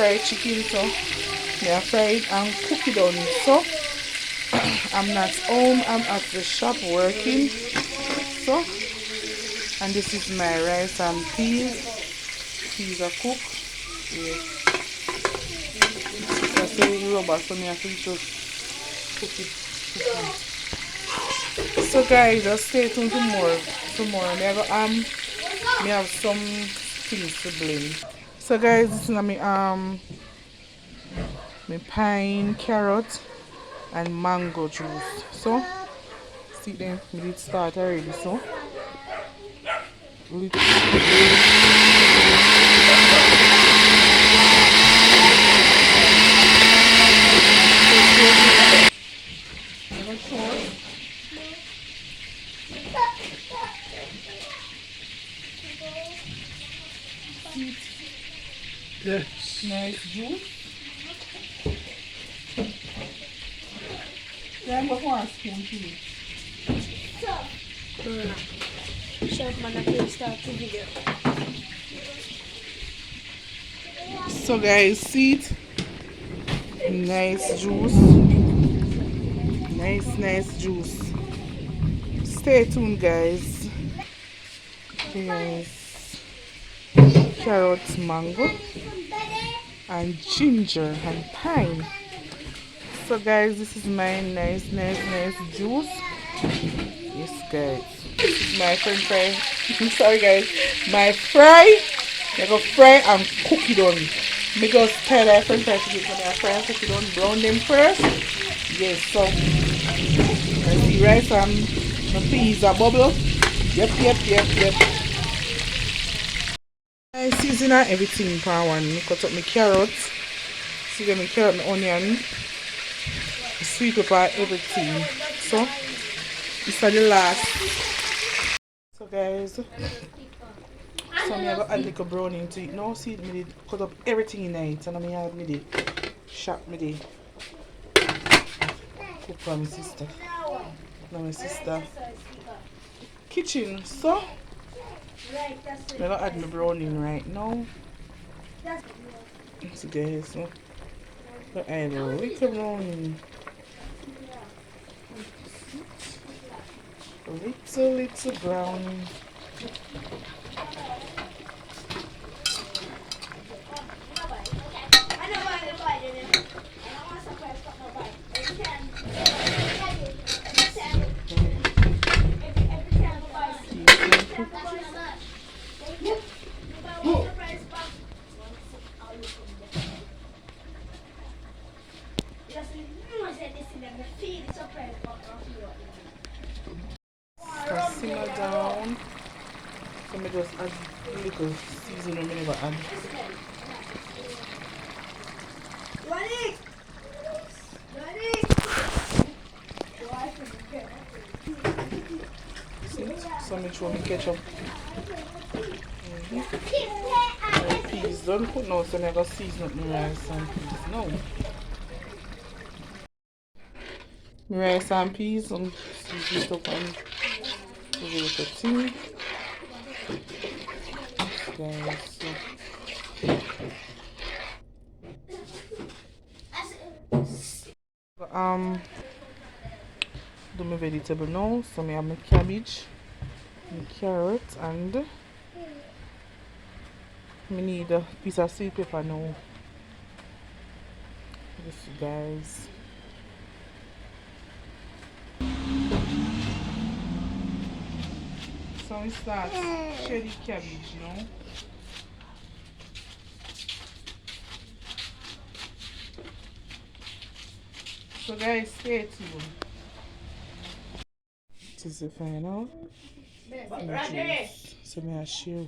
fried chicken, so me I fry it and cook it on. So I'm not home, I'm at the shop working. So, and this is my rice and peas. Peas are cooked. Yes. That's the rubber, so me have to just cook it. So guys, just stay tuned for more. Me I go me have some things to blend. So guys, this is my pine, carrot and mango juice. So see them, we did start already. So little. Yes. Nice juice. Then what one spoon please? Chef man, I can start the video. So guys, see it? Nice juice. Nice juice. Stay tuned guys. Yes. Carrots, mango and ginger and thyme. So guys, this is my nice juice. Yes guys, this is my french fry. I'm sorry guys, my fry. I go fry and cook it on. Me just tell my french fry to get so I fry and cook it on. Brown them first. Yes, so I see rice and my peas are bubble. Yep. I season and everything for one. Cut up my carrots. See them, my carrot, my onion, sweet pepper, everything. So this is the last. So guys, so me I got add little browning to it. Now see me did cut up everything in it, and I had me did chop me did cook for my sister. Now my sister kitchen. So I got add my browning right now. So guys, so I add a little browning. Little browning. Simmer down. So I just add a little seasoning I never add. See? So I throw my ketchup. My peas don't put no, so I never season up my rice and peas. No. My rice and peas and season it up and give it a little thing. Guys, so. Do my vegetable now. So I have my cabbage, my carrot, and I need a piece of sweet pepper now. This guys. So we start shredded cabbage now. So guys, stay tuned. This is the final. So I share.